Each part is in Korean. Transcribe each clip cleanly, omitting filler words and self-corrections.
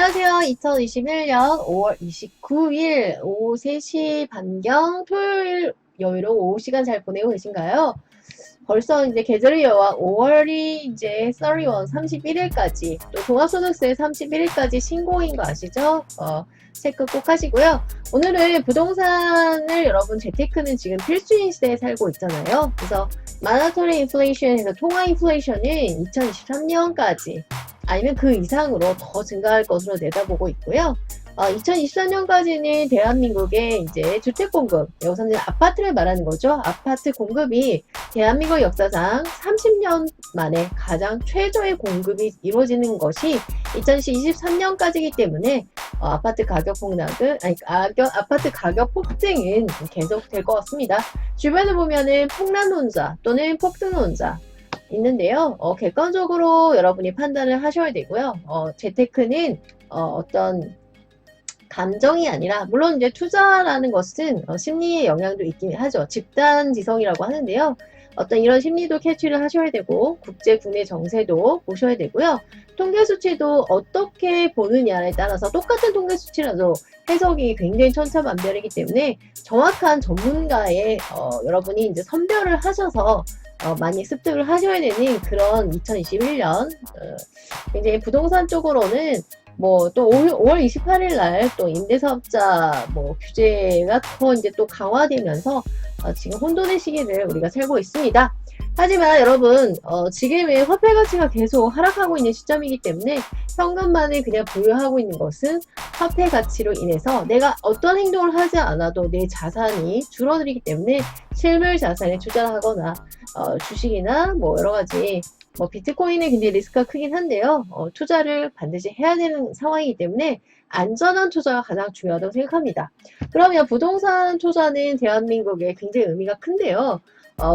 안녕하세요. 2021년 5월 29일 오후 3시 반경 토요일 여유로운 오후 시간 잘 보내고 계신가요? 벌써 이제 계절이 여와 5월이 이제 31, 31일까지 또 종합소득세 31일까지 신고인 거 아시죠? 체크 꼭 하시고요. 오늘은 부동산을 여러분 재테크는 지금 필수인 시대에 살고 있잖아요. 그래서 마나토리 인플레이션에서 통화 인플레이션은 2023년까지 아니면 그 이상으로 더 증가할 것으로 내다보고 있고요. 2024년까지는 대한민국의 이제 주택 공급, 여기서는 아파트를 말하는 거죠. 아파트 공급이 대한민국 역사상 30년 만에 가장 최저의 공급이 이루어지는 것이 2023년까지이기 때문에 아파트 가격 폭락은 아파트 가격 폭등은 계속될 것 같습니다. 주변에 보면은 폭락론자 또는 폭등론자 있는데요. 객관적으로 여러분이 판단을 하셔야 되고요. 재테크는 어떤 감정이 아니라, 물론 이제 투자라는 것은 심리의 영향도 있긴 하죠. 집단지성이라고 하는데요. 어떤 이런 심리도 캐치를 하셔야 되고, 국제, 국내 정세도 보셔야 되고요. 통계 수치도 어떻게 보느냐에 따라서 똑같은 통계 수치라도 해석이 굉장히 천차만별이기 때문에 정확한 전문가의 여러분이 이제 선별을 하셔서 많이 습득을 하셔야 되는 그런 2021년 굉장히 부동산 쪽으로는 뭐 또 5월 28일 날 또 임대사업자 뭐 규제가 더 이제 또 강화되면서 지금 혼돈의 시기를 우리가 살고 있습니다. 하지만 여러분 지금의 화폐 가치가 계속 하락하고 있는 시점이기 때문에 현금만을 그냥 보유하고 있는 것은 화폐 가치로 인해서 내가 어떤 행동을 하지 않아도 내 자산이 줄어들기 때문에 실물 자산에 투자를 하거나 주식이나 뭐 여러 가지 비트코인은 굉장히 리스크가 크긴 한데요. 투자를 반드시 해야 되는 상황이기 때문에 안전한 투자가 가장 중요하다고 생각합니다. 그러면 부동산 투자는 대한민국에 굉장히 의미가 큰데요.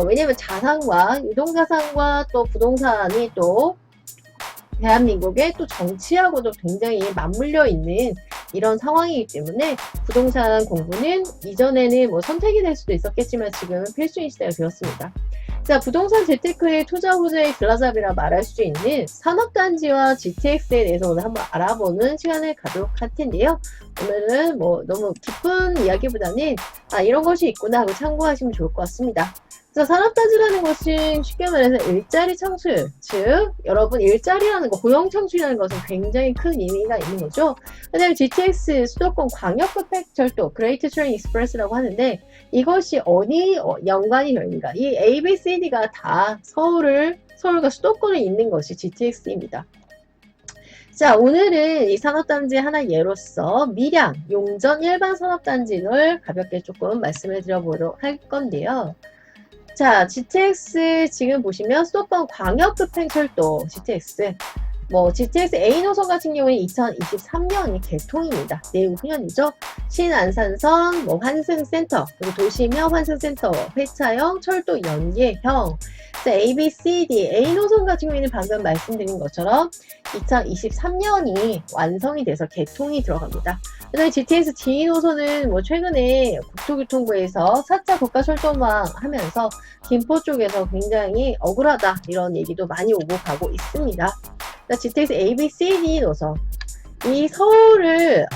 왜냐면 자산과 유동자산과 또 부동산이 또 대한민국의 또 정치하고도 굉장히 맞물려 있는 이런 상황이기 때문에 부동산 공부는 이전에는 뭐 선택이 될 수도 있었겠지만 지금은 필수인 시대가 되었습니다. 자, 부동산 재테크의 투자 후세의 길라잡이라 말할 수 있는 산업단지와 GTX에 대해서 오늘 한번 알아보는 시간을 갖도록 할 텐데요. 오늘은 뭐 너무 깊은 이야기보다는 이런 것이 있구나 하고 참고하시면 좋을 것 같습니다. 그래서 산업단지라는 것은 쉽게 말해서 일자리 창출, 즉 여러분 일자리라는 거, 고용 창출이라는 것은 굉장히 큰 의미가 있는 거죠. 그다음에 GTX 수도권 광역급행철도, 그레이트 트레인 익스프레스라고 하는데 이것이 어디 연관이 됩니까? 이 A, B, C, D가 다 서울과 수도권에 있는 것이 GTX입니다. 자, 오늘은 이 산업단지 하나 예로서 밀양, 용전 일반 산업단지를 가볍게 조금 말씀을 드려보도록 할 건데요. 자, GTX 지금 보시면 수도권 광역급행철도 GTX GTX A 노선 같은 경우에 2023년이 개통입니다. 내후년이죠. 신안산선, 환승센터, 그리고 도시명 환승센터, 회차형, 철도 연계형. 자, A, B, C, D, A 노선 같은 경우에는 방금 말씀드린 것처럼 2023년이 완성이 돼서 개통이 들어갑니다. 그다음에 GTX D 노선은 최근에 국토교통부에서 4차 국가철도망 하면서 김포 쪽에서 굉장히 억울하다 이런 얘기도 많이 오고 가고 있습니다. GTX A, B, C, D 노선. 이 서울을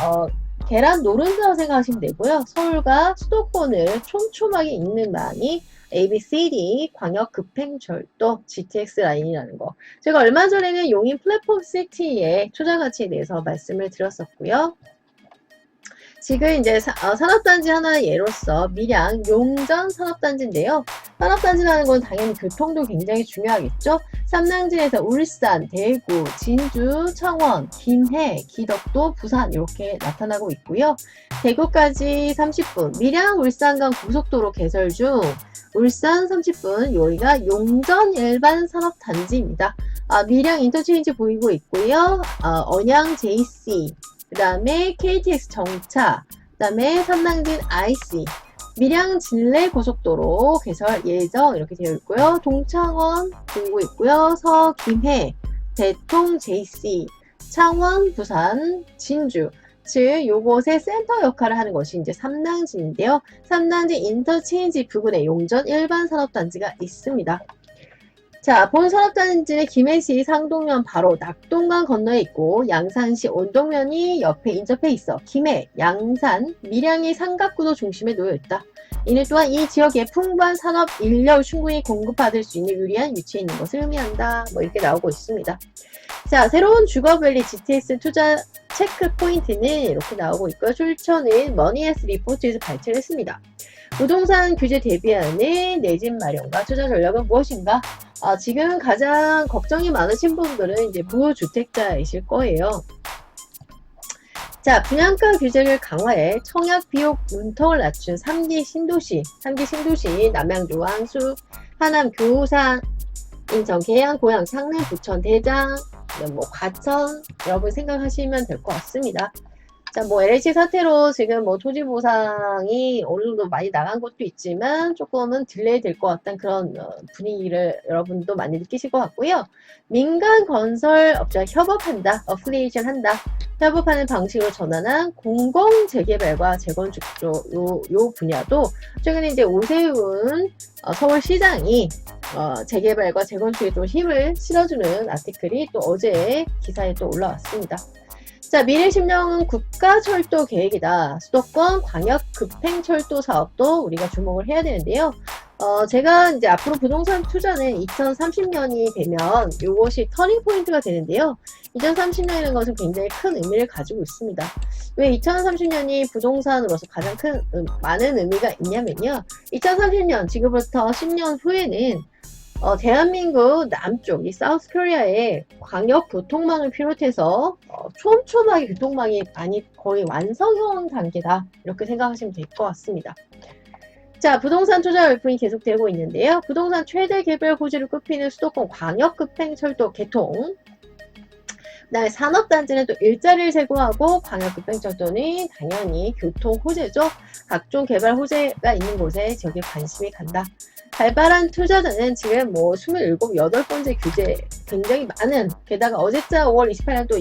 계란 노른자로 생각하시면 되고요. 서울과 수도권을 촘촘하게 잇는 방이 A, B, C, D 광역급행철도 GTX 라인이라는 거. 제가 얼마 전에는 용인 플랫폼 시티의 투자 가치에 대해서 말씀을 드렸었고요. 지금 이제 산업단지 하나 예로서 밀양, 용전 산업단지인데요. 산업단지라는 건 당연히 교통도 굉장히 중요하겠죠. 삼랑진에서 울산, 대구, 진주, 창원, 김해, 기덕도, 부산 이렇게 나타나고 있고요. 대구까지 30분, 밀양, 울산 간 고속도로 개설 중 울산 30분, 여기가 용전 일반 산업단지입니다. 밀양 인터체인지 보이고 있고요. 언양 JC, 그 다음에 KTX 정차, 그 다음에 삼랑진 IC, 밀양 진례 고속도로 개설 예정 이렇게 되어 있고요. 동창원 보이고 있고요. 서김해, 대통 JC, 창원, 부산, 진주. 즉 요곳의 센터 역할을 하는 것이 이제 삼랑진인데요. 삼랑진 인터체인지 부근에 용전 일반 산업단지가 있습니다. 자, 본 산업단지는 김해시 상동면 바로 낙동강 건너에 있고 양산시 온동면이 옆에 인접해 있어 김해, 양산, 밀양의 삼각구도 중심에 놓여 있다. 이는 또한 이 지역에 풍부한 산업 인력을 충분히 공급받을 수 있는 유리한 위치에 있는 것을 의미한다. 뭐 이렇게 나오고 있습니다. 자, 새로운 주거밸리 GTX 투자 체크 포인트는 이렇게 나오고 있고요. 출처는 머니에스 리포트에서 발췌를 했습니다. 부동산 규제 대비하는 내 집 마련과 투자 전략은 무엇인가? 지금 가장 걱정이 많으신 분들은 이제 무주택자이실 거예요. 자, 분양가 규제를 강화해 청약 비용 문턱을 낮춘 3기 신도시, 남양주, 왕수, 하남, 교산, 인천, 계양, 고양, 창릉, 부천, 대장, 뭐 과천 여러분 생각하시면 될 것 같습니다. 자, 뭐 LH 사태로 지금 뭐 토지 보상이 어느 정도 많이 나간 것도 있지만 조금은 딜레이 될 것 같다는 그런 분위기를 여러분도 많이 느끼실 것 같고요. 민간 건설 업체와 협업한다, 어플리에이션 한다. 협업하는 방식으로 전환한 공공 재개발과 재건축 요 분야도 최근에 이제 오세훈 서울시장이 재개발과 재건축에 좀 힘을 실어주는 아티클이 또 어제 기사에 또 올라왔습니다. 자, 미래 10년은 국가철도 계획이다. 수도권 광역 급행철도 사업도 우리가 주목을 해야 되는데요. 제가 이제 앞으로 부동산 투자는 2030년이 되면 이것이 터닝 포인트가 되는데요. 2030년이라는 것은 굉장히 큰 의미를 가지고 있습니다. 왜 2030년이 부동산으로서 가장 많은 의미가 있냐면요. 2030년, 지금부터 10년 후에는 대한민국 남쪽, 이 사우스 코리아의 광역 교통망을 비롯해서 촘촘하게 교통망이 많이 거의 완성형 단계다. 이렇게 생각하시면 될 것 같습니다. 자, 부동산 투자 열풍이 계속되고 있는데요. 부동산 최대 개발 호재를 꼽히는 수도권 광역 급행철도 개통. 그다음에 산업단지는 또 일자리를 제공하고 광역급행철도는 당연히 교통 호재죠. 각종 개발 호재가 있는 곳에 지역에 관심이 간다. 발발한 투자자는 지금 뭐 27, 8번째 규제 굉장히 많은, 게다가 어제자 5월 28일 또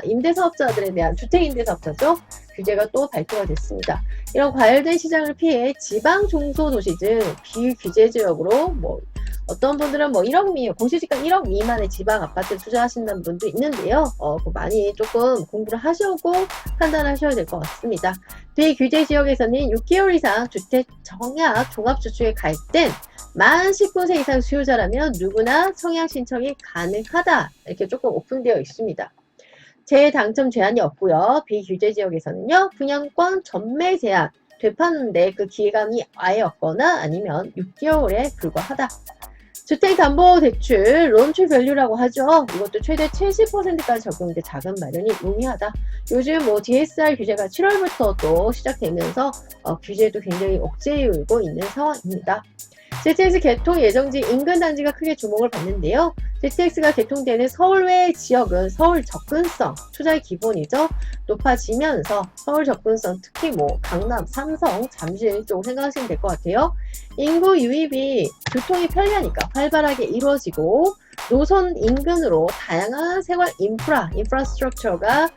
임대사업자들에 대한 주택임대사업자죠. 규제가 또 발표가 됐습니다. 이런 과열된 시장을 피해 지방 중소도시 등 비규제 지역으로 뭐 어떤 분들은 뭐 1억 미, 공시지가 1억 미만의 지방 아파트 투자하신다는 분도 있는데요. 많이 조금 공부를 하시고 판단하셔야 될 것 같습니다. 비규제 지역에서는 6개월 이상 주택 청약 종합주택에 갈 땐 만 19세 이상 수요자라면 누구나 청약 신청이 가능하다. 이렇게 조금 오픈되어 있습니다. 재당첨 제한이 없고요. 비규제 지역에서는요. 분양권 전매 제한 되파는데 그 기간이 아예 없거나 아니면 6개월에 불과하다. 주택담보대출 론출밸류라고 하죠. 이것도 최대 70%까지 적용돼 자금 마련이 용이하다. 요즘 뭐 DSR 규제가 7월부터 또 시작되면서 규제도 굉장히 억제이고 있는 상황입니다. GTX 개통 예정지 인근 단지가 크게 주목을 받는데요. GTX가 개통되는 서울 외 지역은 서울 접근성, 투자의 기본이죠. 높아지면서 서울 접근성, 특히 뭐 강남, 삼성, 잠실 쪽 생각하시면 될 것 같아요. 인구 유입이 교통이 편리하니까 활발하게 이루어지고 노선 인근으로 다양한 생활 인프라스트럭처가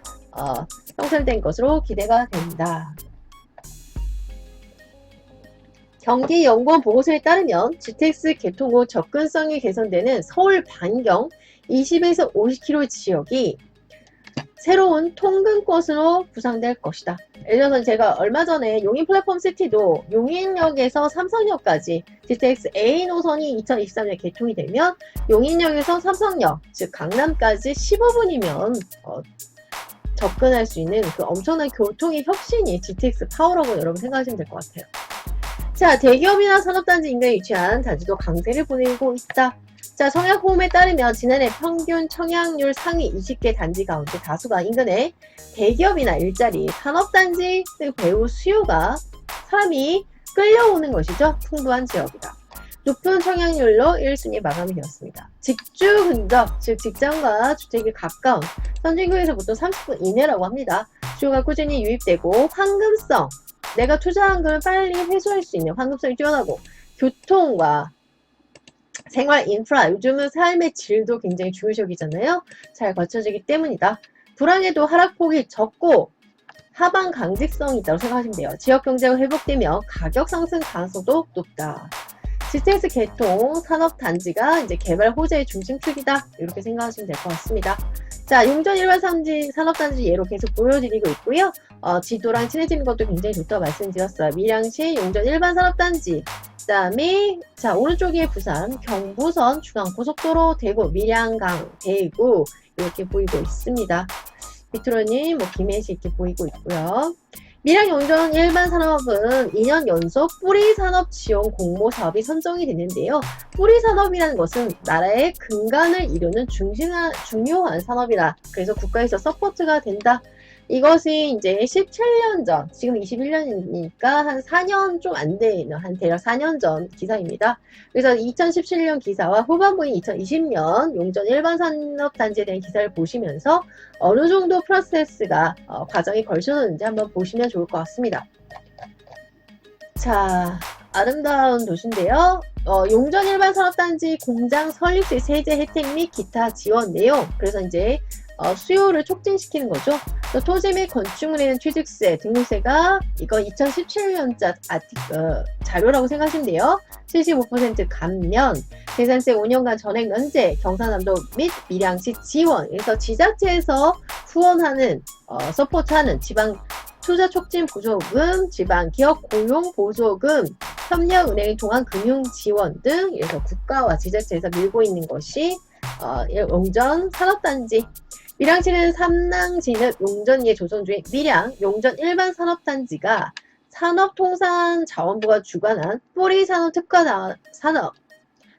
형성된 것으로 기대가 됩니다. 경기연구원 보고서에 따르면 GTX 개통 후 접근성이 개선되는 서울 반경 20에서 50km 지역이 새로운 통근권으로 구상될 것이다. 예를 들어서 제가 얼마 전에 용인 플랫폼 시티도 용인역에서 삼성역까지 GTX A 노선이 2023년 개통이 되면 용인역에서 삼성역, 즉 강남까지 15분이면 접근할 수 있는 그 엄청난 교통의 혁신이 GTX 파워라고 여러분 생각하시면 될 것 같아요. 자, 대기업이나 산업단지 인근에 위치한 단지도 강세를 보이고 있다. 자, 청약호흡에 따르면 지난해 평균 청약률 상위 20개 단지 가운데 다수가 인근에 대기업이나 일자리, 산업단지 등 배우 수요가 사람이 끌려오는 것이죠. 풍부한 지역이다. 높은 청약률로 1순위 마감이 되었습니다. 직주 근접, 즉 직장과 주택이 가까운 선진국에서 보통 30분 이내라고 합니다. 수요가 꾸준히 유입되고 황금성, 내가 투자한 걸 빨리 회수할 수 있는 황금성이 뛰어나고 교통과 생활 인프라, 요즘은 삶의 질도 굉장히 중요시이잖아요. 잘 갖춰지기 때문이다. 불황에도 하락폭이 적고 하방 강직성이 있다고 생각하시면 돼요. 지역 경제가 회복되며 가격 상승 가능성도 높다. GTX 개통 산업단지가 이제 개발 호재의 중심축이다. 이렇게 생각하시면 될 것 같습니다. 자, 용전 일반 산업단지 예로 계속 보여드리고 있고요. 지도랑 친해지는 것도 굉장히 좋다고 말씀드렸어요. 밀양시 용전 일반 산업단지. 그 다음에, 자, 오른쪽에 부산, 경부선, 중앙고속도로, 대구, 밀양강, 대구, 이렇게 보이고 있습니다. 밑으로는 뭐 김해시 이렇게 보이고 있고요. 밀양 용전 일반 산업은 2년 연속 뿌리 산업 지원 공모 사업이 선정이 됐는데요. 뿌리 산업이라는 것은 나라의 근간을 이루는 중요한 산업이다. 그래서 국가에서 서포트가 된다. 이것이 이제 17년 전, 지금 21년이니까 한 4년 좀 안 되는, 한 대략 4년 전 기사입니다. 그래서 2017년 기사와 후반부인 2020년 용전 일반 산업단지에 대한 기사를 보시면서 어느 정도 프로세스가, 과정이 걸쳐졌는지 한번 보시면 좋을 것 같습니다. 자, 아름다운 도시인데요. 용전 일반 산업단지 공장 설립 시 세제 혜택 및 기타 지원 내용. 그래서 이제 수요를 촉진시키는 거죠. 또 토지 및 건축물에 대한 취득세, 등록세가 이거 2017년자 자료라고 생각하시면 돼요. 75% 감면, 계산세 5년간 전액 면제, 경상남도 및 밀양시 지원. 그래서 지자체에서 후원하는, 서포트하는 지방 투자 촉진 보조금, 지방 기업 고용 보조금, 협력은행 동안 금융 지원 등 그래서 국가와 지자체에서 밀고 있는 것이 용전 산업단지. 밀양시는 삼낭진읍 용전리에 조성 중인 밀양 용전 일반 산업단지가 산업통상자원부가 주관한 뿌리산업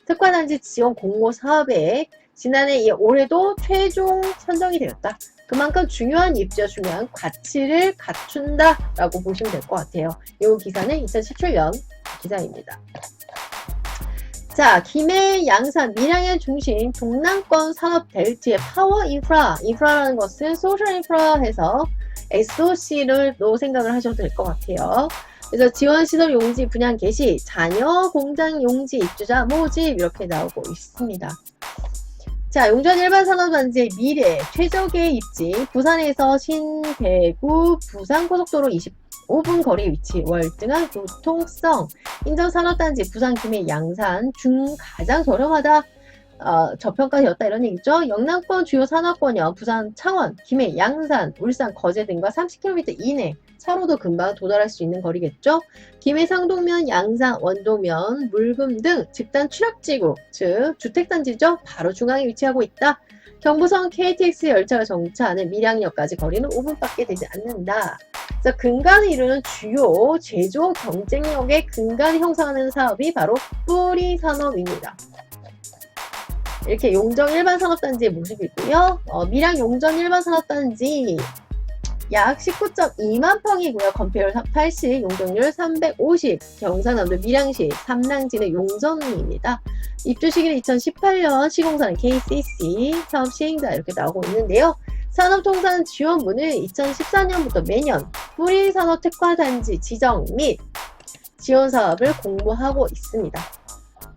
특화단지 지원 공모 사업에 지난해 올해도 최종 선정이 되었다. 그만큼 중요한 입지와 중요한 가치를 갖춘다라고 보시면 될 것 같아요. 이 기사는 2017년 기사입니다. 자, 김해, 양산, 밀양의 중심, 동남권 산업 벨트의 파워 인프라라는 것은 소셜 인프라 해서 SOC로 생각을 하셔도 될 것 같아요. 그래서 지원시설 용지 분양 개시, 자녀 공장 용지 입주자 모집 이렇게 나오고 있습니다. 자, 용전 일반 산업단지의 미래, 최적의 입지, 부산에서 신대구 부산고속도로 25분 거리 위치, 월등한 교통성, 인정산업단지 부산 김해 양산 중 가장 저렴하다. 저평가되었다 이런 얘기죠. 영남권 주요 산업권이요. 부산 창원, 김해, 양산, 울산, 거제 등과 30km 이내 차로도 금방 도달할 수 있는 거리겠죠. 김해 상동면, 양산, 원도면, 물금 등 집단 취락지구, 즉 주택단지죠. 바로 중앙에 위치하고 있다. 경부선 KTX 열차가 정차하는 밀양역까지 거리는 5분밖에 되지 않는다. 그래서 근간을 이루는 주요 제조 경쟁력의 근간을 형성하는 사업이 바로 뿌리 산업입니다. 이렇게 용전 일반 산업단지의 모습이고요. 밀양 용전 일반 산업단지 약 19.2만 평이고요. 건폐율 80, 용적률 350, 경상남도 밀양시 삼낭진의 용전입니다. 입주 시기는 2018년, 시공사는 KCC, 사업 시행자 이렇게 나오고 있는데요. 산업통상지원부는 2014년부터 매년 뿌리산업 특화단지 지정 및 지원 사업을 공모하고 있습니다.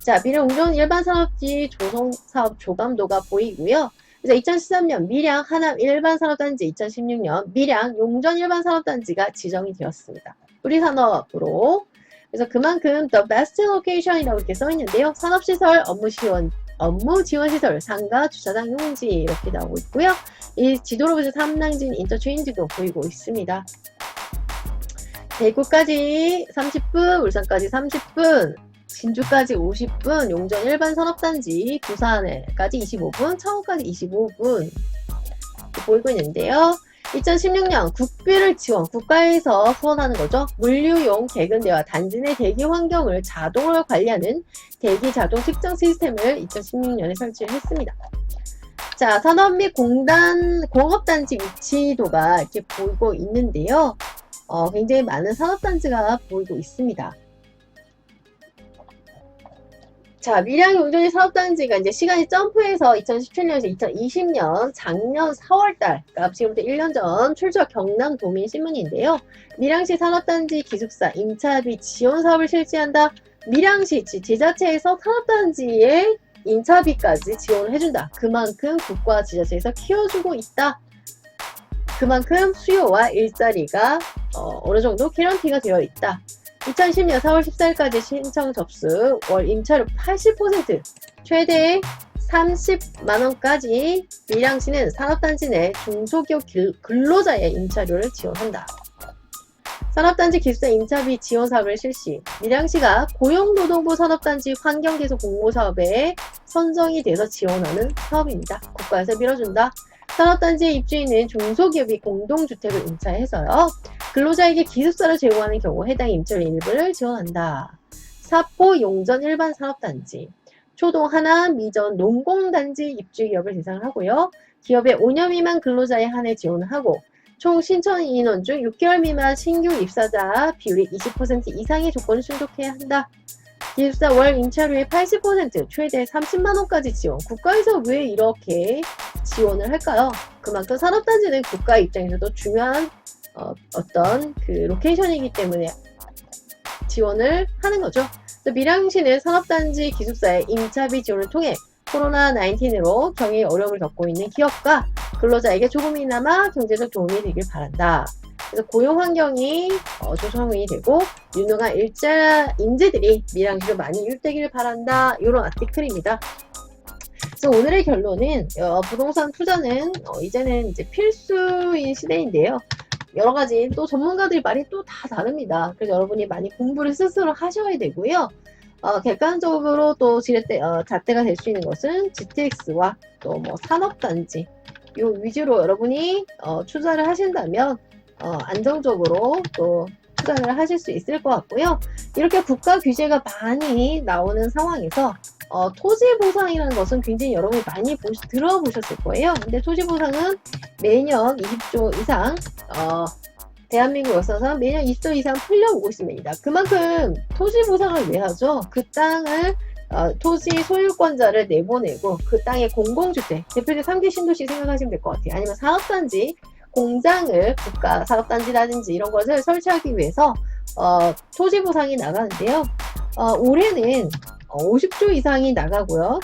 자, 밀양 용전 일반 산업지 조성 사업 조감도가 보이고요. 그래서 2013년 밀양 하남 일반 산업단지, 2016년 밀양 용전 일반 산업단지가 지정이 되었습니다. 뿌리산업으로. 그래서 그만큼 the best location이라고 이렇게 써 있는데요. 산업시설, 업무 지원 시설, 상가, 주차장 용지 이렇게 나오고 있고요. 이 지도로 보시면 삼낭진 인터체인지도 보이고 있습니다. 대구까지 30분, 울산까지 30분, 진주까지 50분, 용전 일반 산업단지, 부산까지 25분, 창원까지 25분 보이고 있는데요. 2016년 국비를 지원, 국가에서 후원하는 거죠. 물류용 개근대와 단지 내 대기 환경을 자동으로 관리하는 대기 자동 측정 시스템을 2016년에 설치를 했습니다. 자, 산업 및 공업단지 위치도가 이렇게 보이고 있는데요. 굉장히 많은 산업단지가 보이고 있습니다. 자, 밀양 용전이 산업단지가 이제 시간이 점프해서 2017년에서 2020년 작년 4월달, 그러니까 지금부터 1년 전 출처 경남도민신문인데요. 밀양시 산업단지 기숙사 임차비 지원 사업을 실시한다. 밀양시 지자체에서 산업단지에 임차비까지 지원을 해준다. 그만큼 국가 지자체에서 키워주고 있다. 그만큼 수요와 일자리가 어느 정도 개런티가 되어 있다. 2010년 4월 14일까지 신청 접수, 월 임차료 80%, 최대 30만원까지 밀양시는 산업단지 내 중소기업 근로자의 임차료를 지원한다. 산업단지 기숙사 임차비 지원 사업을 실시. 밀양시가 고용노동부 산업단지 환경개선 공모사업에 선정이 돼서 지원하는 사업입니다. 국가에서 밀어준다. 산업단지에 입주해 있는 중소기업이 공동주택을 임차해서요. 근로자에게 기숙사를 제공하는 경우 해당 임차료 일부를 지원한다. 사포 용전 일반 산업단지. 초동 하나 미전 농공단지 입주기업을 대상으로 하고요. 기업의 5년 미만 근로자에 한해 지원을 하고 총 신청 인원 중 6개월 미만 신규 입사자 비율이 20% 이상의 조건을 충족해야 한다. 기숙사 월 임차료의 80% 최대 30만원까지 지원. 국가에서 왜 이렇게 지원을 할까요? 그만큼 산업단지는 국가 입장에서도 중요한 어떤 그 로케이션이기 때문에 지원을 하는 거죠. 밀양시는 산업단지 기숙사의 임차비 지원을 통해 코로나19으로 경영에 어려움을 겪고 있는 기업과 근로자에게 조금이나마 경제적 도움이 되길 바란다. 그래서 고용 환경이 조성이 되고 유능한 인재들이 밀양시로 많이 유입되길 바란다. 이런 아티클입니다. 그래서 오늘의 결론은 부동산 투자는 이제는 이제 필수인 시대인데요. 여러 가지 또 전문가들이 말이 또 다 다릅니다. 그래서 여러분이 많이 공부를 스스로 하셔야 되고요. 객관적으로 또 잣대가 될 수 있는 것은 GTX와 또 뭐 산업단지 요 위주로 여러분이 투자를 하신다면 안정적으로 또 투자를 하실 수 있을 것 같고요. 이렇게 국가 규제가 많이 나오는 상황에서 토지보상이라는 것은 굉장히 여러분이 많이 들어보셨을 거예요. 근데 토지보상은 매년 20조 이상 대한민국 역사상 매년 20조 이상 풀려오고 있습니다. 그만큼 토지보상을 왜 하죠? 그 땅을 토지 소유권자를 내보내고 그 땅의 공공주택, 대표적 3기 신도시 생각하시면 될 것 같아요. 아니면 산업단지, 공장을 국가 산업단지라든지 이런 것을 설치하기 위해서 토지보상이 나가는데요. 올해는 50조 이상이 나가고요.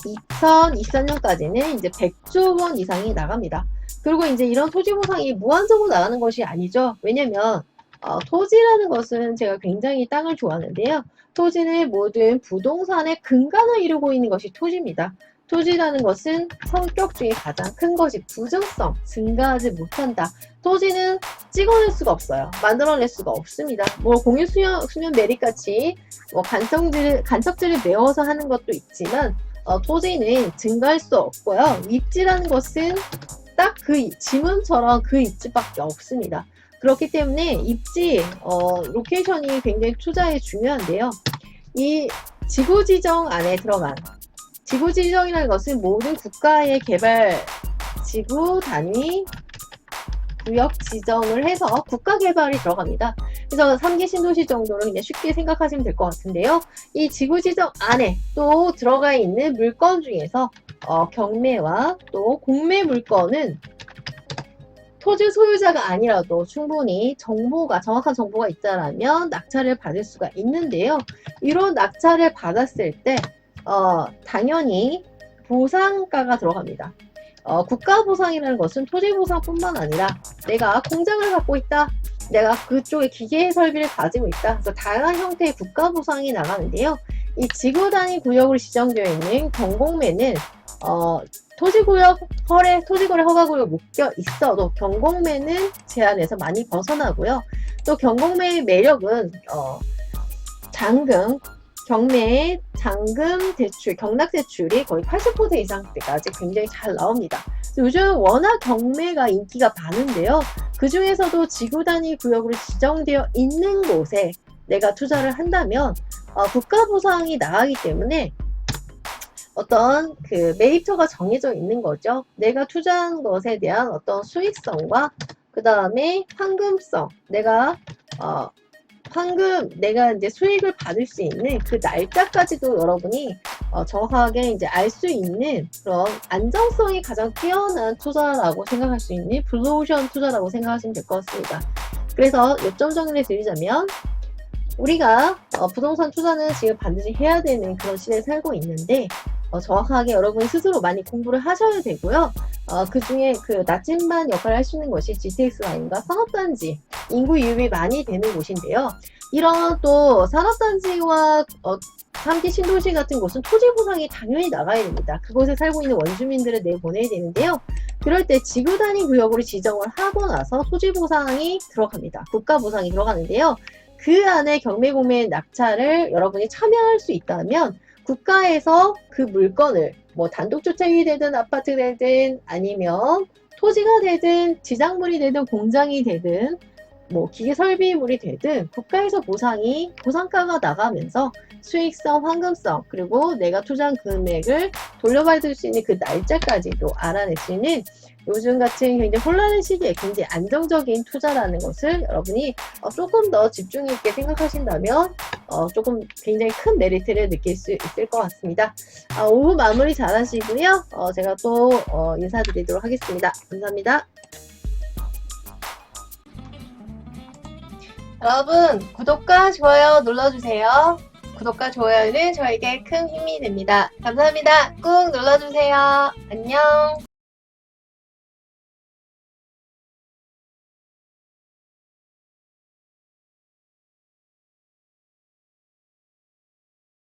2024년까지는 이제 100조 원 이상이 나갑니다. 그리고 이제 이런 토지보상이 무한적으로 나가는 것이 아니죠. 왜냐면 토지라는 것은 제가 굉장히 땅을 좋아하는데요. 토지는 모든 부동산의 근간을 이루고 있는 것이 토지입니다. 토지라는 것은 성격 중에 가장 큰 것이 부정성, 증가하지 못한다. 토지는 찍어낼 수가 없어요. 만들어낼 수가 없습니다. 뭐 공유수면 매립같이 뭐 간척지를 메워서 하는 것도 있지만 토지는 증가할 수 없고요. 입지라는 것은 딱 그 지문처럼 그 입지밖에 없습니다. 그렇기 때문에 입지, 로케이션이 굉장히 투자에 중요한데요. 이 지구지정 안에 들어간 지구지정이라는 것은 모든 국가의 개발 지구 단위 구역 지정을 해서 국가 개발이 들어갑니다. 그래서 3기 신도시 정도는 그냥 쉽게 생각하시면 될 것 같은데요. 이 지구지정 안에 또 들어가 있는 물건 중에서 경매와 또 공매 물건은 토지 소유자가 아니라도 충분히 정확한 정보가 있다면 낙찰을 받을 수가 있는데요. 이런 낙찰을 받았을 때 당연히 보상가가 들어갑니다. 국가보상이라는 것은 토지보상뿐만 아니라 내가 공장을 갖고 있다. 내가 그쪽에 기계 설비를 가지고 있다. 그래서 다양한 형태의 국가보상이 나가는데요. 이 지구단위 구역으로 지정되어 있는 경공매는 토지거래 허가구역 묶여 있어도 경공매는 제한에서 많이 벗어나고요. 또 경공매의 매력은 경매의 잔금 대출, 경락 대출이 거의 80% 이상까지 굉장히 잘 나옵니다. 요즘 워낙 경매가 인기가 많은데요. 그 중에서도 지구 단위 구역으로 지정되어 있는 곳에 내가 투자를 한다면 국가 보상이 나가기 때문에 어떤 그 메리트가 정해져 있는 거죠. 내가 투자한 것에 대한 어떤 수익성과 그 다음에 황금성, 내가 이제 수익을 받을 수 있는 그 날짜까지도 여러분이 정확하게 이제 알 수 있는 그런 안정성이 가장 뛰어난 투자라고 생각할 수 있는 블루오션 투자라고 생각하시면 될 것 같습니다. 그래서 요점 정리를 드리자면 우리가 부동산 투자는 지금 반드시 해야 되는 그런 시대에 살고 있는데 정확하게 여러분이 스스로 많이 공부를 하셔야 되고요. 그 중에 그 나침반 역할을 할 수 있는 것이 GTX 라인과 산업단지 인구 유입이 많이 되는 곳인데요. 이런 또 산업단지와 함께 신도시 같은 곳은 토지 보상이 당연히 나가야 됩니다. 그곳에 살고 있는 원주민들을 내보내야 되는데요. 그럴 때 지구 단위 구역으로 지정을 하고 나서 토지 보상이 들어갑니다. 국가 보상이 들어가는데요. 그 안에 경매공매 낙찰을 여러분이 참여할 수 있다면 국가에서 그 물건을 뭐 단독주택이 되든 아파트 되든 아니면 토지가 되든 지작물이 되든 공장이 되든 뭐 기계 설비물이 되든 국가에서 보상가가 나가면서 수익성, 환급성, 그리고 내가 투자한 금액을 돌려받을 수 있는 그 날짜까지도 알아낼 수 있는 요즘 같은 굉장히 혼란한 시기에 굉장히 안정적인 투자라는 것을 여러분이 조금 더 집중 있게 생각하신다면 조금 굉장히 큰 메리트를 느낄 수 있을 것 같습니다. 오후 마무리 잘 하시고요. 제가 또 인사드리도록 하겠습니다. 감사합니다. 여러분, 구독과 좋아요 눌러주세요. 구독과 좋아요는 저에게 큰 힘이 됩니다. 감사합니다. 꾹 눌러주세요. 안녕.